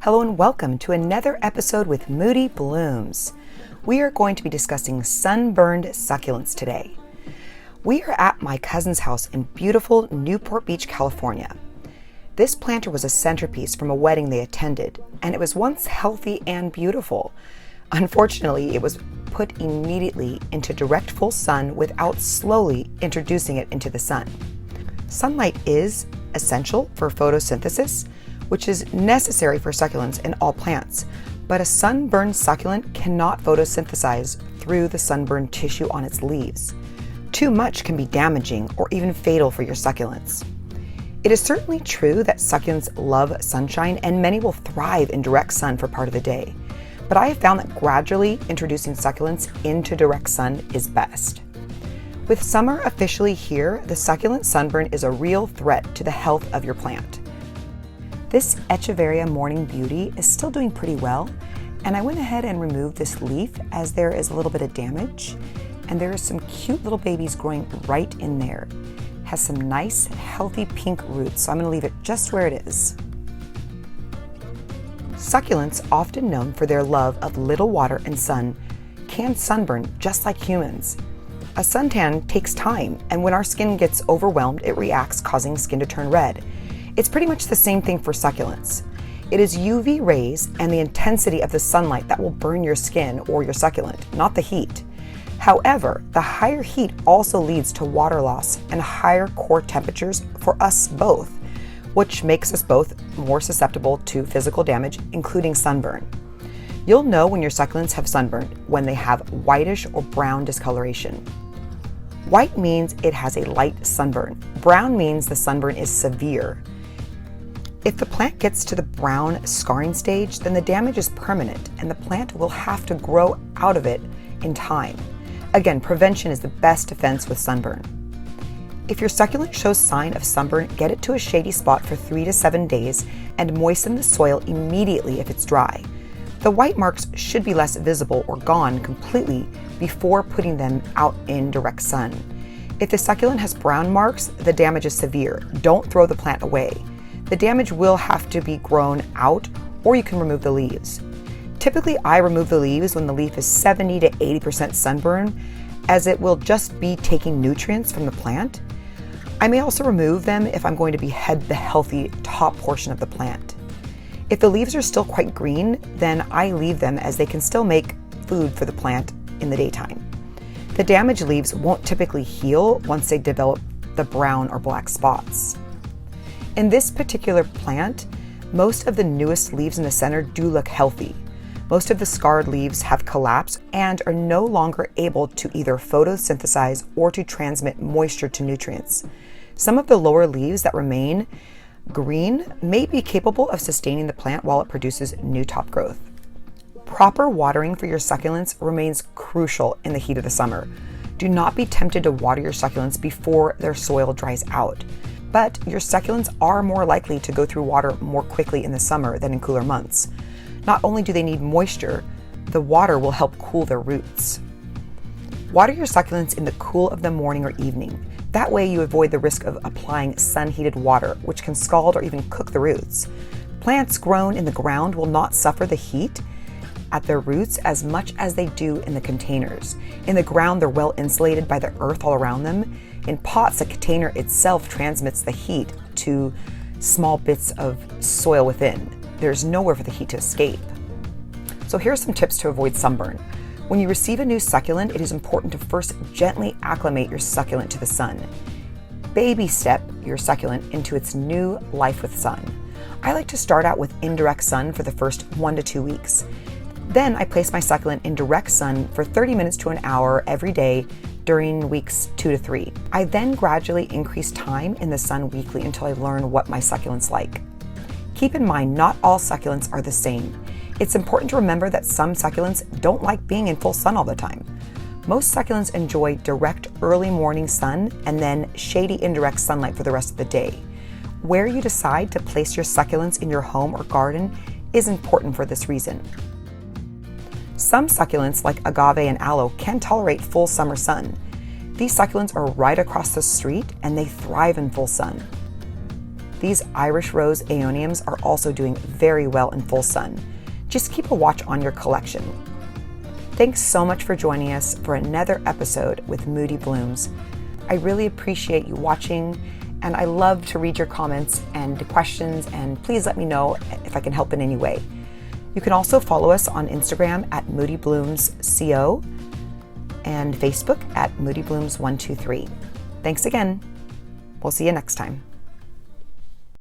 Hello and welcome to another episode with Moody Blooms. We are going to be discussing Sunburned Succulents today. We are at my cousin's house in beautiful Newport Beach, California. This planter was a centerpiece from a wedding they attended, and it was once healthy and beautiful. Unfortunately, it was put immediately into direct full sun without slowly introducing it into the sun. Sunlight is essential for photosynthesis, which is necessary for succulents and all plants, but a sunburned succulent cannot photosynthesize through the sunburned tissue on its leaves. Too much can be damaging or even fatal for your succulents. It is certainly true that succulents love sunshine and many will thrive in direct sun for part of the day, but I have found that gradually introducing succulents into direct sun is best. With summer officially here, the succulent sunburn is a real threat to the health of your plant. This Echeveria Morning Beauty is still doing pretty well, and I went ahead and removed this leaf as there is a little bit of damage, and there are some cute little babies growing right in there. It has some nice, healthy pink roots, so I'm going to leave it just where it is. Succulents, often known for their love of little water and sun, can sunburn just like humans. A suntan takes time, and when our skin gets overwhelmed, it reacts, causing skin to turn red. It's pretty much the same thing for succulents. It is UV rays and the intensity of the sunlight that will burn your skin or your succulent, not the heat. However, the higher heat also leads to water loss and higher core temperatures for us both, which makes us both more susceptible to physical damage, including sunburn. You'll know when your succulents have sunburned when they have whitish or brown discoloration. White means it has a light sunburn. Brown means the sunburn is severe. If the plant gets to the brown scarring stage, then the damage is permanent and the plant will have to grow out of it in time. Again, prevention is the best defense with sunburn. If your succulent shows sign of sunburn, get it to a shady spot for 3 to 7 days and moisten the soil immediately if it's dry. The white marks should be less visible or gone completely before putting them out in direct sun. If the succulent has brown marks, the damage is severe. Don't throw the plant away. The damage will have to be grown out, or you can remove the leaves. Typically, I remove the leaves when the leaf is 70 to 80% sunburn, as it will just be taking nutrients from the plant. I may also remove them if I'm going to behead the healthy top portion of the plant. If the leaves are still quite green, then I leave them as they can still make food for the plant in the daytime. The damaged leaves won't typically heal once they develop the brown or black spots. In this particular plant, most of the newest leaves in the center do look healthy. Most of the scarred leaves have collapsed and are no longer able to either photosynthesize or to transmit moisture to nutrients. Some of the lower leaves that remain green may be capable of sustaining the plant while it produces new top growth. Proper watering for your succulents remains crucial in the heat of the summer. Do not be tempted to water your succulents before their soil dries out. But your succulents are more likely to go through water more quickly in the summer than in cooler months. Not only do they need moisture, the water will help cool their roots. Water your succulents in the cool of the morning or evening. That way you avoid the risk of applying sun-heated water, which can scald or even cook the roots. Plants grown in the ground will not suffer the heat at their roots as much as they do in the containers. In the ground, they're well insulated by the earth all around them. In pots, the container itself transmits the heat to small bits of soil within. There's nowhere for the heat to escape. So here are some tips to avoid sunburn. When you receive a new succulent, it is important to first gently acclimate your succulent to the sun. Baby step your succulent into its new life with sun. I like to start out with indirect sun for the first 1 to 2 weeks. Then I place my succulent in direct sun for 30 minutes to an hour every day during weeks 2 to 3. I then gradually increase time in the sun weekly until I learn what my succulents like. Keep in mind, not all succulents are the same. It's important to remember that some succulents don't like being in full sun all the time. Most succulents enjoy direct early morning sun and then shady indirect sunlight for the rest of the day. Where you decide to place your succulents in your home or garden is important for this reason. Some succulents, like agave and aloe, can tolerate full summer sun. These succulents are right across the street and they thrive in full sun. These Irish Rose Aeoniums are also doing very well in full sun. Just keep a watch on your collection. Thanks so much for joining us for another episode with Moody Blooms. I really appreciate you watching, and I love to read your comments and questions, and please let me know if I can help in any way. You can also follow us on Instagram at Moody Blooms CO and Facebook at Moody Blooms 123. Thanks again. We'll see you next time.